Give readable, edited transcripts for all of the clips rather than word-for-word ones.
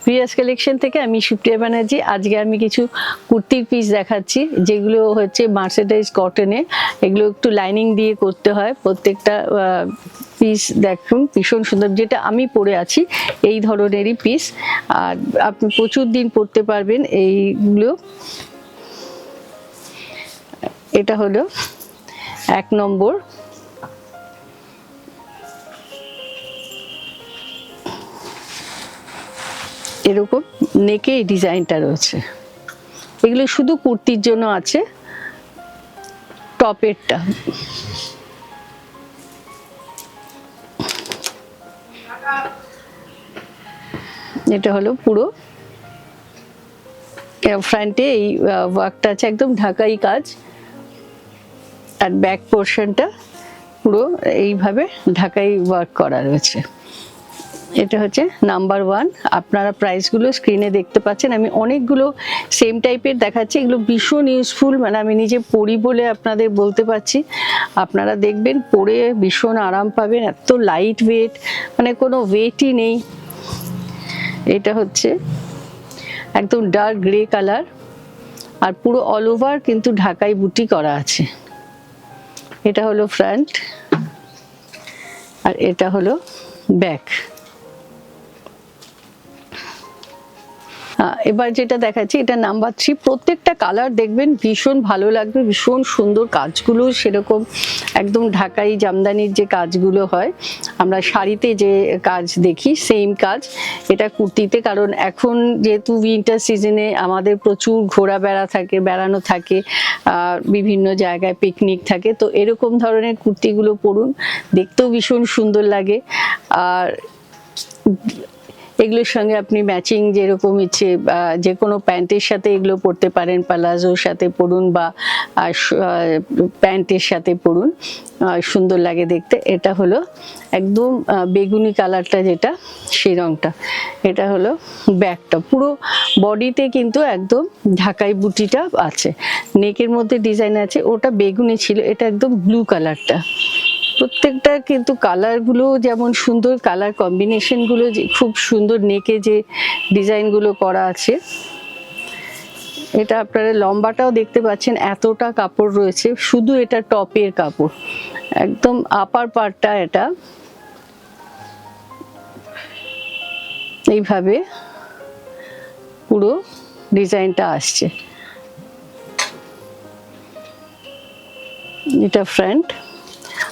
Prius collection থেকে আমি সুপ্রিয়া ব্যানার্জি। আজকে আমি কিছু কুর্তির পিস দেখাচ্ছি যেগুলো হচ্ছে মার্সেন্টাইজ কটনে। এগুলো একটু লাইনিং দিয়ে করতে হয়। প্রত্যেকটা পিস দেখুন ভীষণ সুন্দর, যেটা আমি পরে আছি এই ধরনেরই পিস। আর আপনি প্রচুর দিন পরতে পারবেন এইগুলো। এটা হলো 1 নম্বর। এরকম নেকে এই ডিজাইনটা রয়েছে। এগুলো শুধু কুর্তির জন্য আছে। টপেরটা এটা হলো পুরো ফ্রন্টে এই ওয়ার্কটা আছে, একদম ঢাকাই কাজ। আর ব্যাক পোর্শনটা পুরো এইভাবে ঢাকাই ওয়ার্ক করা রয়েছে। এটা হচ্ছে নাম্বার 1। আপনারা প্রাইসগুলো স্ক্রিনে দেখতে পাচ্ছেন। আমি অনেকগুলো সেম টাইপের দেখাচ্ছি। এগুলো ভীষণ ইউজফুল, মানে আমি নিজে পরি বলে আপনাদের বলতে পারছি। আপনারা দেখবেন পরে ভীষণ আরাম পাবেন। এত লাইট ওয়েট, মানে কোনো ওয়েটই নেই। এটা হচ্ছে একদম ডার্ক গ্রে কালার, আর পুরো অল ওভার কিন্তু ঢাকাই বুটি করা আছে। এটা হলো ফ্রন্ট, আর এটা হলো ব্যাক। এবার যেটা দেখাচ্ছি এটা নাম্বার 3। প্রত্যেকটা কালার দেখবেন ভীষণ ভালো লাগবে, ভীষণ সুন্দর কাজগুলো সেরকম একদম ঢাকাই জামদানির যে কাজগুলো হয়, আমরা শাড়িতে যে কাজ দেখি সেম কাজ এটা কুর্তিতে। কারণ এখন যেহেতু উইন্টার সিজনে আমাদের প্রচুর বেড়ানো থাকে, বিভিন্ন জায়গায় পিকনিক থাকে, তো এরকম ধরনের কুর্তিগুলো পরুন, দেখতেও ভীষণ সুন্দর লাগে। আর এগুলোর সঙ্গে আপনি ম্যাচিং যেরকম ইচ্ছে যে কোনো প্যান্টের সাথে এগুলো পরতে পারেন, প্লাজোর সাথে পরুন বা প্যান্টের সাথে পরুন, সুন্দর লাগে দেখতে। এটা হলো একদম বেগুনি কালারটা, যেটা সেই রংটা। এটা হলো ব্যাকটা, পুরো বডিতে কিন্তু একদম ঢাকাই বুটিটা আছে। নেকের মধ্যে ডিজাইন আছে, ওটা বেগুনি ছিল, এটা একদম ব্লু কালারটা। প্রত্যেকটা কিন্তু কালারগুলো যেমন সুন্দর, কালার কম্বিনেশনগুলো খুব সুন্দর। নেকে যে ডিজাইনগুলো করা আছে, এটা আপনারা লম্বাটাও দেখতে পাচ্ছেন, এতটা কাপড় রয়েছে। শুধু এটা টপের কাপড়, একদম আপার পার্টটা এটা এইভাবে পুরো ডিজাইনটা আসছে। এটা ফ্রন্ট,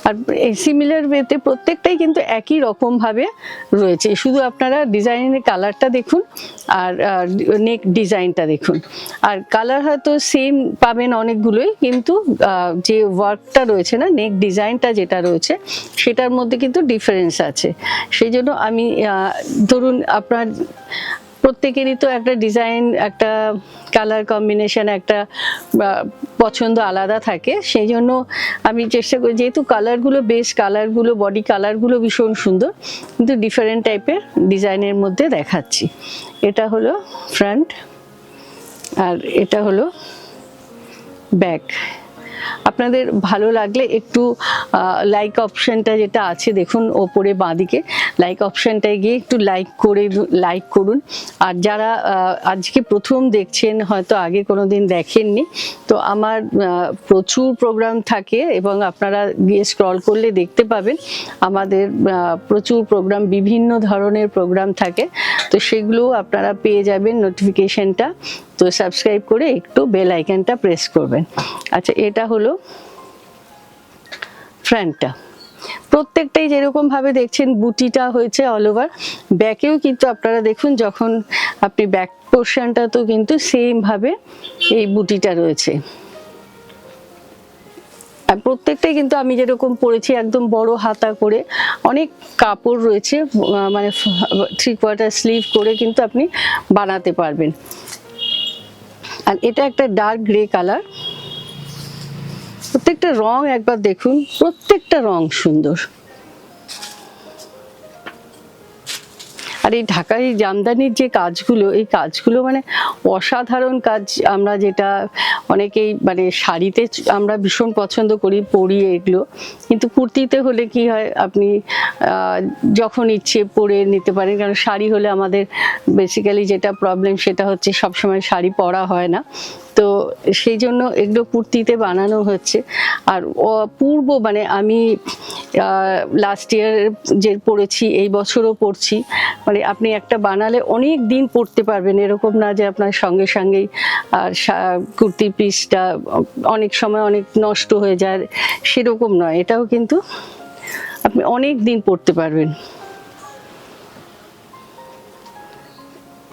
আর সিমিলার ওয়েতে প্রত্যেকটাই কিন্তু একই রকম ভাবে রয়েছে। শুধু আপনারা ডিজাইনের কালারটা দেখুন আর নেক ডিজাইনটা দেখুন। আর কালার হয়তো সেম পাবেন অনেকগুলোই, কিন্তু যে ওয়ার্কটা রয়েছে না, নেক ডিজাইনটা যেটা রয়েছে সেটার মধ্যে কিন্তু ডিফারেন্স আছে। সেই জন্য আমি ধরুন আপনার প্রত্যেকেরই তো একটা ডিজাইন, একটা কালার কম্বিনেশন, একটা পছন্দ আলাদা থাকে। সেই জন্য আমি চেষ্টা করি, যেহেতু কালারগুলো বেশ কালারগুলো বডি কালারগুলো ভীষণ সুন্দর, কিন্তু ডিফারেন্ট টাইপের ডিজাইনের মধ্যে দেখাচ্ছি। এটা হলো ফ্রন্ট, আর এটা হলো ব্যাক। আপনাদের ভালো লাগলে একটু লাইক অপশনটা যেটা আছে দেখুন ওপরে বাঁদিকে, লাইক অপশনটায় গিয়ে একটু লাইক করুন। আর যারা আজকে প্রথম দেখছেন, হয়তো আগে কোনোদিন দেখেননি, তো আমার প্রচুর প্রোগ্রাম থাকে এবং আপনারা গিয়ে স্ক্রল করলে দেখতে পাবেন আমাদের প্রচুর প্রোগ্রাম, বিভিন্ন ধরনের প্রোগ্রাম থাকে। তো সেগুলো আপনারা পেয়ে যাবেন নোটিফিকেশনটা। তো সাবস্ক্রাইব করে একটু বেল আইকনটা প্রেস করবেন। আচ্ছা, এটা হলো ফ্রন্টটা। প্রত্যেকটাই যেরকম ভাবে দেখছেন বুটিটা হয়েছে অল ওভার। ব্যাকেও কিন্তু আপনারা দেখুন, যখন আপনি ব্যাক পোর্শনটা তো কিন্তু সেম ভাবে এই বুটিটা রয়েছে। আর প্রত্যেকটাই কিন্তু আমি যেরকম পরেছি একদম বড় হাতা করে, অনেক কাপড় রয়েছে, মানে 3/4 স্লিভ করে কিন্তু আপনি বানাতে পারবেন। আর এটা একটা ডার্ক গ্রে কালার। প্রত্যেকটা রং একবার দেখুন, প্রত্যেকটা রং সুন্দর। আর এই ঢাকাই জামদানির যে কাজগুলো, এই কাজগুলো মানে অসাধারণ কাজ। আমরা যেটা অনেকেই মানে শাড়িতে আমরা ভীষণ পছন্দ করি, পরি এগুলো, কিন্তু কুর্তিতে হলে কি হয়, আপনি যখন ইচ্ছে পরে নিতে পারেন। কারণ শাড়ি হলে আমাদের বেসিক্যালি যেটা প্রবলেম সেটা হচ্ছে সবসময় শাড়ি পরা হয় না, তো সেই জন্য এগুলো কুর্তিতে বানানো হচ্ছে। আর পূর্ব মানে আমি লাস্ট ইয়ার যে পড়েছি, এই বছরও পড়ছি, মানে আপনি একটা বানালে অনেক দিন পরতে পারবেন, এরকম না যে আপনার সঙ্গে সঙ্গেই আর কুর্তির পিসটা অনেক সময় অনেক নষ্ট হয়ে যায়, সেরকম নয়। এটাও কিন্তু আপনি অনেক দিন পরতে পারবেন।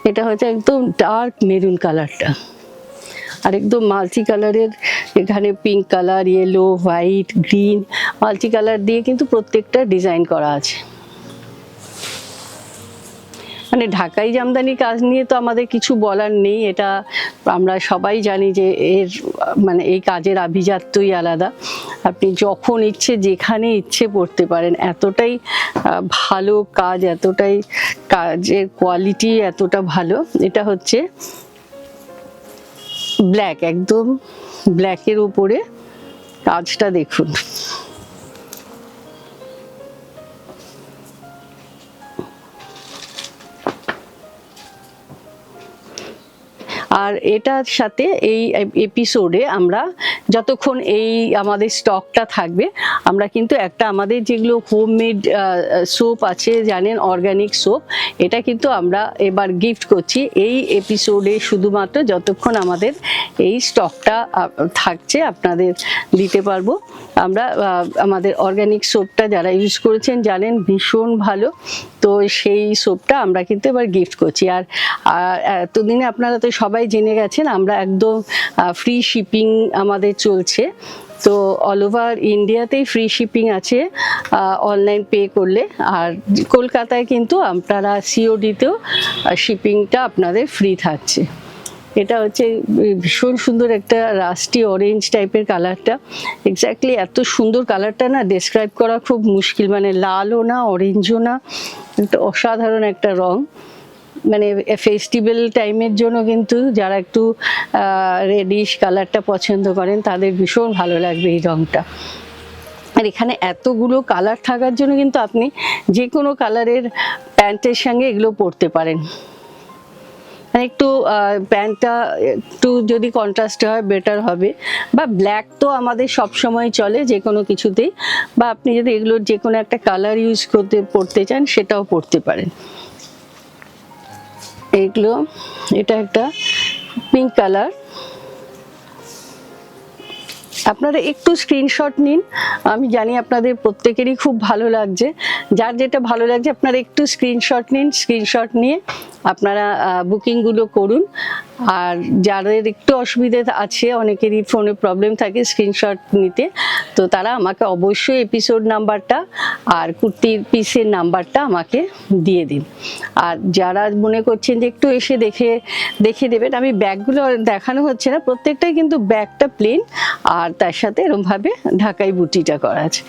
এটা হচ্ছে একদম ডার্ক মেরুন কালারটা, আর একদম মাল্টি কালারের, এখানে pink colour, yellow, white, green, multi colour দিয়ে কিন্তু প্রত্যেকটা ডিজাইন করা আছে। মানে ঢাকাই জামদানি কাজ নিয়ে তো আমাদের কিছু বলার নেই, এটা আমরা সবাই জানি যে এর মানে এই কাজের আভিজাত্যই আলাদা। আপনি যখন ইচ্ছে যেখানে ইচ্ছে পড়তে পারেন, এতটাই ভালো কাজ, এতটাই কাজের কোয়ালিটি এতটা ভালো। এটা হচ্ছে ব্ল্যাক, একদম ব্ল্যাকের উপরে কাজটা দেখুন। আর এটার সাথে এই এপিসোডে আমরা যতক্ষণ এই আমাদের স্টকটা থাকবে, আমরা কিন্তু একটা আমাদের যেগুলো হোমমেড সোপ আছে জানেন, অর্গানিক সোপ, এটা কিন্তু আমরা এবার গিফট করছি এই এপিসোডে, শুধুমাত্র যতক্ষণ আমাদের এই স্টকটা থাকছে আপনাদের দিতে পারবো আমরা। আমাদের অর্গানিক সোপটা যারা ইউজ করেছেন জানেন ভীষণ ভালো, তো সেই সোপটা আমরা কিন্তু এবার গিফট করছি। আর এতদিনে আপনারা তো সবাই জেনে গেছেন আমরা একদম ফ্রি শিপিং আমাদের চলছে, তো অল ওভার ইন্ডিয়াতেই ফ্রি শিপিং আছে অনলাইন পে করলে। আর কলকাতায় কিন্তু আপনারা সিওডিতেও শিপিংটা আপনাদের ফ্রি থাকছে। এটা হচ্ছে ভীষণ সুন্দর একটা রাস্টি অরেঞ্জ টাইপের কালারটা, এক্স্যাক্টলি এত সুন্দর কালারটা না ডেসক্রাইব করা খুব মুশকিল, মানে লালও না অরেঞ্জও না, একটা অসাধারণ একটা রং। মানে ফেস্টিভ্যাল টাইমের জন্য কিন্তু যারা একটু রেডিশ কালারটা পছন্দ করেন তাদের ভীষণ ভালো লাগবে এই রংটা। আর এখানে এতগুলো কালার থাকার জন্য কিন্তু আপনি যে কোনো কালারের প্যান্টের সঙ্গে এগুলো পরতে পারেন। একটু প্যান্টটা একটু যদি কন্ট্রাস্টে হয় বেটার হবে, বা ব্ল্যাক তো আমাদের সব সময় চলে যে কোনো কিছুতেই, বা আপনি যদি এগুলোর যে কোনো একটা কালার ইউজ করতে পরতে চান সেটাও পরতে পারেন। এইগুলো, এটা একটা পিঙ্ক কালার, আপনারা একটু স্ক্রিনশট নিন, আমি জানি আপনাদের প্রত্যেকেরই খুব ভালো লাগছে, যার যেটা ভালো লাগছে আপনারা একটু স্ক্রিনশট নিন, স্ক্রিনশট নিয়ে আপনারা বুকিংগুলো করুন। আর যাদের একটু অসুবিধে আছে, অনেকেরই ফোনে প্রবলেম থাকে স্ক্রিনশট নিতে, তো তারা আমাকে অবশ্যই এপিসোড নাম্বারটা আর কুর্তির পিসের নাম্বারটা আমাকে দিয়ে দিন। আর যারা মনে করছেন যে একটু এসে দেখে দেবেন, আমি ব্যাগগুলো দেখানো হচ্ছে না, প্রত্যেকটাই কিন্তু ব্যাগটা প্লেন আর তার সাথে এরকমভাবে ঢাকাই বুটিটা করা আছে।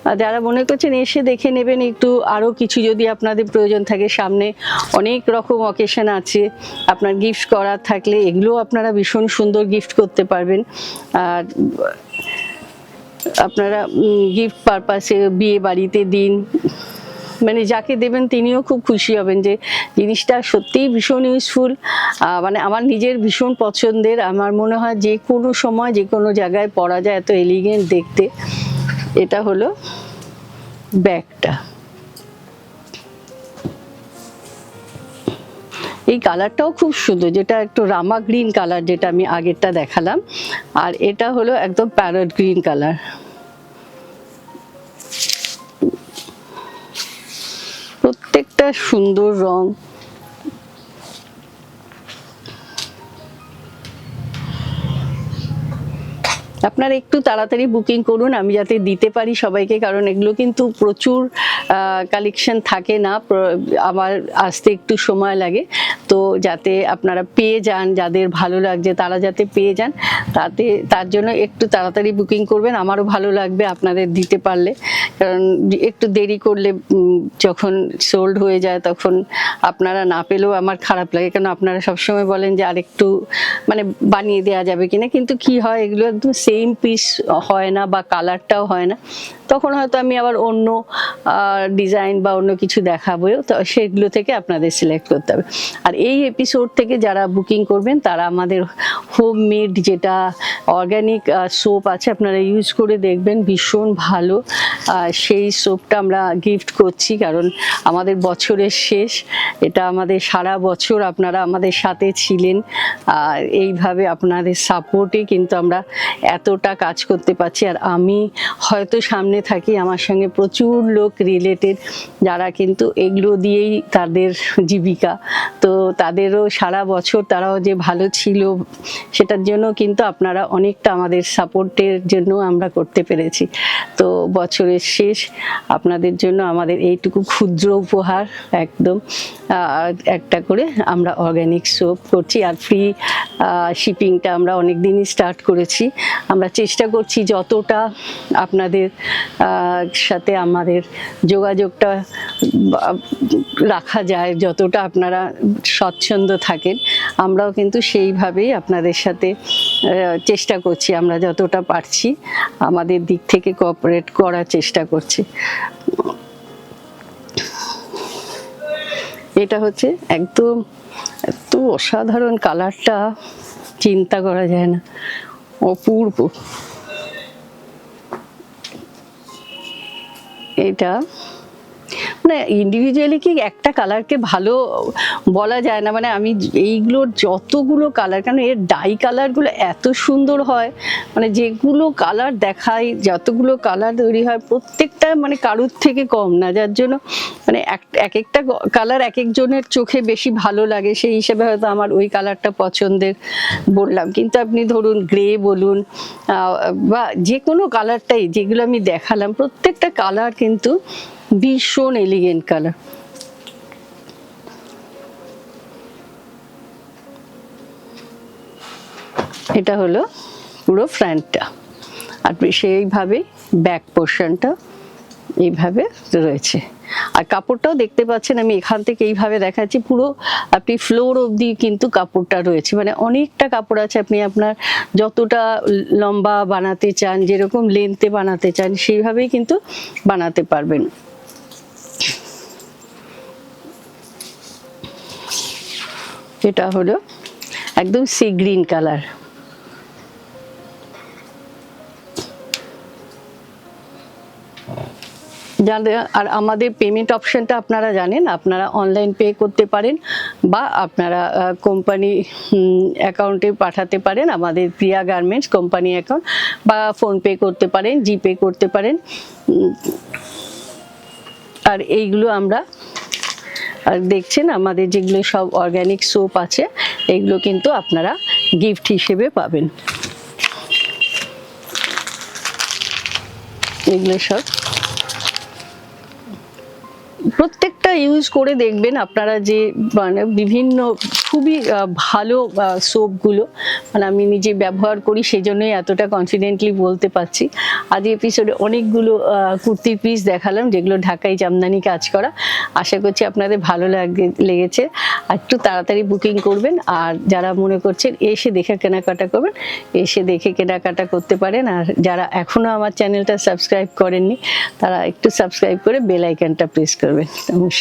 আর যারা মনে করছেন এসে দেখে নেবেন, একটু আরও কিছু যদি আপনাদের প্রয়োজন থাকে, সামনে অনেক রকম অকেশন আছে, আপনার গিফট করার থাকলে এগুলো আপনারা ভীষণ সুন্দর গিফট করতে পারবেন। আর আপনারা গিফট পারপাসে বিয়ে বাড়িতে দিন, মানে যাকে দেবেন তিনিও খুব খুশি হবেন যে জিনিসটা সত্যিই ভীষণ ইউজফুল, মানে আমার নিজের ভীষণ পছন্দের। আমার মনে হয় যে কোনো সময় যে কোনো জায়গায় পরা যায়, এত এলিগেন্ট দেখতে। এটা হলো ব্যাগটা, এই কালারটাও খুব সুন্দর, যেটা একটু রামা গ্রিন কালার, যেটা আমি আগেরটা দেখালাম, আর এটা হলো একদম প্যারট গ্রিন কালার। প্রত্যেকটা সুন্দর রং। আপনারা একটু তাড়াতাড়ি বুকিং করুন, আমি যাতে দিতে পারি সবাইকে, কারণ এগুলো কিন্তু প্রচুর কালেকশন থাকে না, আমার আসতে একটু সময় লাগে, তো যাতে আপনারা পেয়ে যান, যাদের ভালো লাগছে তারা যাতে পেয়ে যান, তার জন্য একটু তাড়াতাড়ি বুকিং করবেন, আমারও ভালো লাগবে আপনাদের দিতে পারলে। কারণ একটু দেরি করলে যখন সোল্ড হয়ে যায় তখন আপনারা না পেলেও আমার খারাপ লাগে, কারণ আপনারা সবসময় বলেন যে আরেকটু মানে বানিয়ে দেওয়া যাবে কিনা, কিন্তু কি হয় এগুলো একদম সেম পিস হয় না বা কালারটাও হয় না, তখন হয়তো আমি আবার অন্য ডিজাইন বা অন্য কিছু দেখাবো, তো সেগুলো থেকে আপনাদের সিলেক্ট করতে হবে। আর এই এপিসোড থেকে যারা বুকিং করবেন তারা আমাদের হোমমেড যেটা অর্গ্যানিক সোপ আছে আপনারা ইউজ করে দেখবেন, ভীষণ ভালো। সেই সোপটা আমরা গিফট করছি, কারণ আমাদের বছরের শেষ, এটা আমাদের সারা বছর আপনারা আমাদের সাথে ছিলেন, আর এইভাবে আপনাদের সাপোর্টে কিন্তু আমরা এতটা কাজ করতে পারছি। আর আমি হয়তো সামনে থাকি, আমার সঙ্গে প্রচুর লোক রিলেটেড যারা কিন্তু এগুলো দিয়েই তাদের জীবিকা, তো তাদেরও সারা বছর তারাও যে ভালো ছিল সেটার জন্য কিন্তু আপনারা অনেকটা আমাদের সাপোর্টের জন্য আমরা করতে পেরেছি। তো বছরের শেষ আপনাদের জন্য আমাদের এইটুকু ক্ষুদ্র উপহার, একদম একটা করে আমরা অর্গ্যানিক সোপ করছি। আর ফ্রি শিপিংটা আমরা অনেক দিনই স্টার্ট করেছি, আমরা চেষ্টা করছি যতটা আপনাদের সাথে আমাদের যোগাযোগটা রাখা যায়, যতটা আপনারা স্বচ্ছন্দ থাকেন, আমরাও কিন্তু সেইভাবেই আপনাদের সাথে চেষ্টা করছি, আমরা যতটা পারছি আমাদের দিক থেকে কোঅপারেট করার চেষ্টা করছি। এটা হচ্ছে একদম এত অসাধারণ কালারটা, চিন্তা করা যায় না, অপূর্ব। এটা মানে ইন্ডিভিজুয়ালি কি একটা কালারকে ভালো বলা যায় না, মানে আমি এইগুলোর যতগুলো কালার, কারণ এর ডাই কালারগুলো এত সুন্দর হয়, মানে যেগুলো কালার দেখাই, যতগুলো কালার তৈরি হয় প্রত্যেকটা মানে কারুর থেকে কম না, যার জন্য মানে এক একটা কালার এক একজনের চোখে বেশি ভালো লাগে, সেই হিসেবে হয়তো আমার ওই কালারটা পছন্দের বললাম। কিন্তু আপনি ধরুন গ্রে বলুন বা যে কোনো কালারটাই যেগুলো আমি দেখালাম, প্রত্যেকটা কালার কিন্তু ভীষণ এলিগেন্ট কালার। এটা হলো পুরো ফ্রন্টটা, আর সেইভাবে ব্যাক পোর্শনটা এইভাবে রয়েছে। আর কাপড়টাও দেখতে পাচ্ছেন, আমি এখান থেকে এইভাবে দেখাচ্ছি, পুরো আপনি ফ্লোর অবধি কিন্তু কাপড়টা রয়েছে, মানে অনেকটা কাপড় আছে, আপনি আপনার যতটা লম্বা বানাতে চান, যেরকম লেন্থে বানাতে চান সেইভাবেই কিন্তু বানাতে পারবেন। এটা হলো একদম সি গ্রিন কালার। আর আমাদের পেমেন্ট অপশনটা আপনারা জানেন, আপনারা অনলাইন পে করতে পারেন বা আপনারা কোম্পানি অ্যাকাউন্টে পাঠাতে পারেন, আমাদের প্রিয়া গার্মেন্টস কোম্পানি অ্যাকাউন্ট, বা ফোনপে করতে পারেন, জিপে করতে পারেন। আর এইগুলো আমরা আর দেখছেন আমাদের যেগুলো সব অর্গ্যানিক সোপ আছে, এগুলো কিন্তু আপনারা গিফট হিসেবে পাবেন। এগুলো সব প্রত্যেকটা ইউজ করে দেখবেন আপনারা, যে মানে বিভিন্ন খুবই ভালো সোপগুলো, মানে আমি নিজে ব্যবহার করি, সেই জন্যই এতটা কনফিডেন্টলি বলতে পারছি। আজ এপিসোডে অনেকগুলো কুর্তির পিস দেখালাম যেগুলো ঢাকাই জামদানি কাজ করা, আশা করছি আপনাদের ভালো লেগেছে। আর একটু তাড়াতাড়ি বুকিং করবেন, আর যারা মনে করছেন এসে দেখে কেনাকাটা করবেন, এসে দেখে কেনাকাটা করতে পারেন। আর যারা এখনও আমার চ্যানেলটা সাবস্ক্রাইব করেননি তারা একটু সাবস্ক্রাইব করে বেল আইকনটা প্রেস করবেন। নমস্কার।